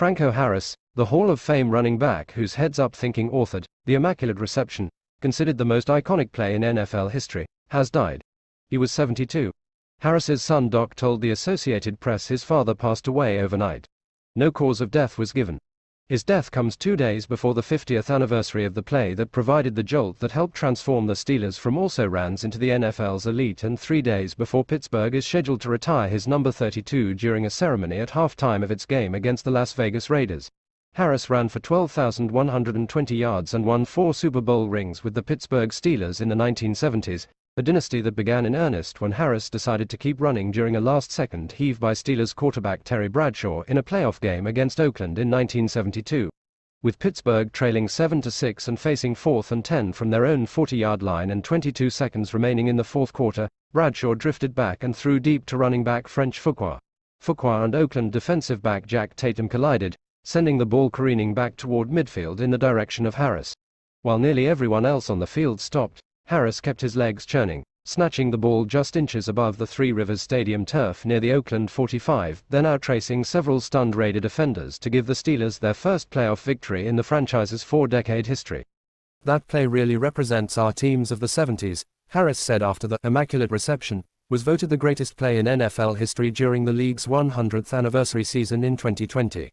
Franco Harris, the Hall of Fame running back whose heads-up thinking authored The Immaculate Reception, considered the most iconic play in NFL history, has died. He was 72. Harris's son Doc told the Associated Press his father passed away overnight. No cause of death was given. His death comes 2 days before the 50th anniversary of the play that provided the jolt that helped transform the Steelers from also-rans into the NFL's elite, and 3 days before Pittsburgh is scheduled to retire his number 32 during a ceremony at halftime of its game against the Las Vegas Raiders. Harris ran for 12,120 yards and won 4 Super Bowl rings with the Pittsburgh Steelers in the 1970s, a dynasty that began in earnest when Harris decided to keep running during a last-second heave by Steelers quarterback Terry Bradshaw in a playoff game against Oakland in 1972. With Pittsburgh trailing 7-6 and facing 4th and 10 from their own 40-yard line and 22 seconds remaining in the fourth quarter, Bradshaw drifted back and threw deep to running back French Fuqua. Fuqua and Oakland defensive back Jack Tatum collided, sending the ball careening back toward midfield in the direction of Harris. While nearly everyone else on the field stopped, Harris kept his legs churning, snatching the ball just inches above the Three Rivers Stadium turf near the Oakland 45, then outracing several stunned Raider defenders to give the Steelers their first playoff victory in the franchise's 4-decade history. "That play really represents our teams of the 70s, Harris said after the Immaculate Reception was voted the greatest play in NFL history during the league's 100th anniversary season in 2020.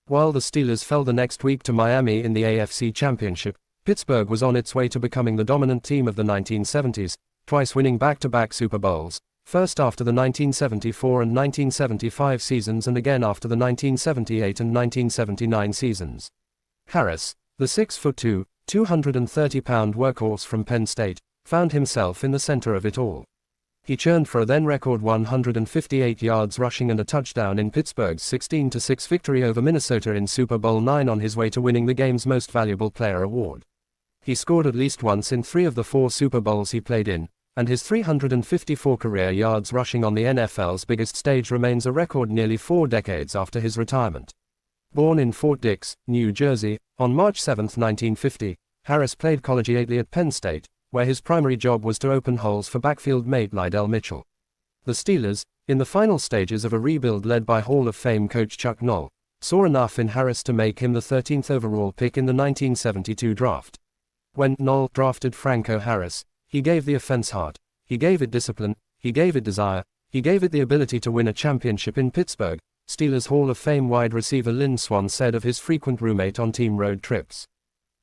While the Steelers fell the next week to Miami in the AFC Championship, Pittsburgh was on its way to becoming the dominant team of the 1970s, twice winning back-to-back Super Bowls, first after the 1974 and 1975 seasons and again after the 1978 and 1979 seasons. Harris, the 6'2", 230-pound workhorse from Penn State, found himself in the center of it all. He churned for a then-record 158 yards rushing and a touchdown in Pittsburgh's 16-6 victory over Minnesota in Super Bowl IX on his way to winning the game's Most Valuable Player award. He scored at least once in 3 of the 4 Super Bowls he played in, and his 354 career yards rushing on the NFL's biggest stage remains a record nearly 4 decades after his retirement. Born in Fort Dix, New Jersey, on March 7, 1950, Harris played collegiately at Penn State, where his primary job was to open holes for backfield mate Lydell Mitchell. The Steelers, in the final stages of a rebuild led by Hall of Fame coach Chuck Noll, saw enough in Harris to make him the 13th overall pick in the 1972 draft. When Noll drafted Franco Harris, he gave the offense heart, he gave it discipline, he gave it desire, he gave it the ability to win a championship in Pittsburgh, Steelers Hall of Fame wide receiver Lynn Swann said of his frequent roommate on team road trips.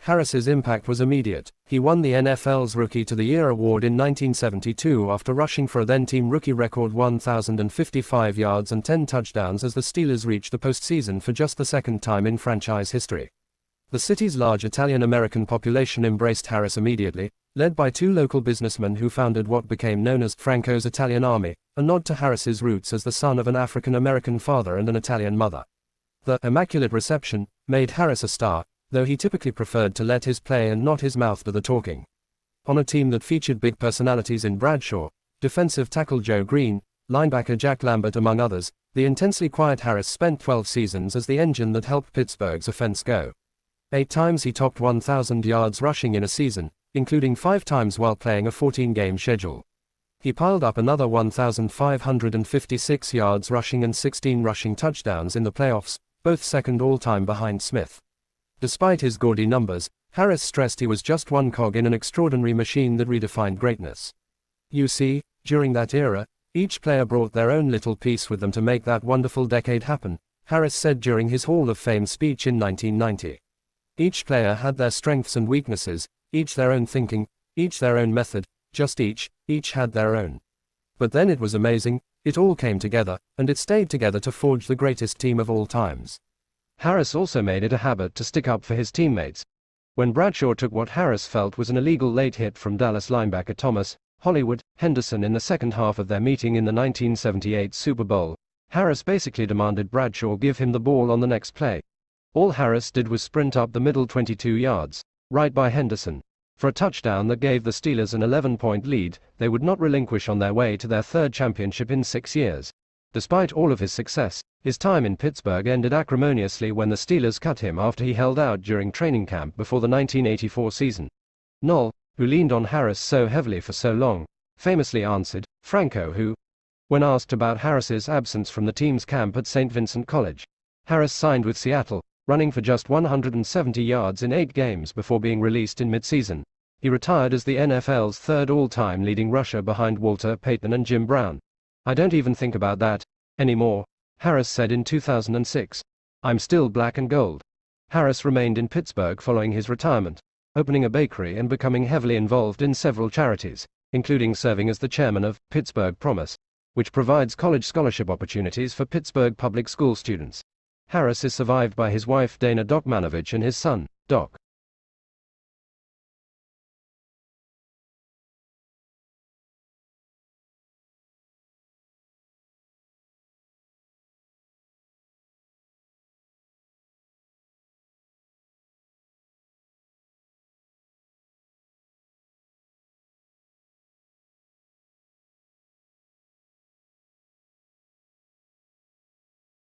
Harris's impact was immediate. He won the NFL's Rookie to the Year award in 1972 after rushing for a then-team rookie record 1,055 yards and 10 touchdowns as the Steelers reached the postseason for just the second time in franchise history. The city's large Italian-American population embraced Harris immediately, led by 2 local businessmen who founded what became known as Franco's Italian Army, a nod to Harris's roots as the son of an African-American father and an Italian mother. The Immaculate Reception made Harris a star, though he typically preferred to let his play and not his mouth do the talking. On a team that featured big personalities in Bradshaw, defensive tackle Joe Green, linebacker Jack Lambert among others, the intensely quiet Harris spent 12 seasons as the engine that helped Pittsburgh's offense go. 8 times he topped 1,000 yards rushing in a season, including 5 times while playing a 14-game schedule. He piled up another 1,556 yards rushing and 16 rushing touchdowns in the playoffs, both second all-time behind Smith. Despite his gaudy numbers, Harris stressed he was just one cog in an extraordinary machine that redefined greatness. "You see, during that era, each player brought their own little piece with them to make that wonderful decade happen," Harris said during his Hall of Fame speech in 1990. "Each player had their strengths and weaknesses, each their own thinking, each their own method, just each had their own. But then it was amazing, it all came together, and it stayed together to forge the greatest team of all times." Harris also made it a habit to stick up for his teammates. When Bradshaw took what Harris felt was an illegal late hit from Dallas linebacker Thomas Hollywood Henderson in the second half of their meeting in the 1978 Super Bowl, Harris basically demanded Bradshaw give him the ball on the next play. All Harris did was sprint up the middle 22 yards, right by Henderson, for a touchdown that gave the Steelers an 11-point lead they would not relinquish on their way to their 3rd championship in 6 years. Despite all of his success, his time in Pittsburgh ended acrimoniously when the Steelers cut him after he held out during training camp before the 1984 season. Noll, who leaned on Harris so heavily for so long, famously answered, Franco who, when asked about Harris's absence from the team's camp at St. Vincent College, Harris signed with Seattle, running for just 170 yards in 8 games before being released in mid-season. He retired as the NFL's third all-time leading rusher behind Walter Payton and Jim Brown. "I don't even think about that anymore," Harris said in 2006. "I'm still black and gold." Harris remained in Pittsburgh following his retirement, opening a bakery and becoming heavily involved in several charities, including serving as the chairman of Pittsburgh Promise, which provides college scholarship opportunities for Pittsburgh public school students. Harris is survived by his wife Dana Dokmanovich and his son, Doc.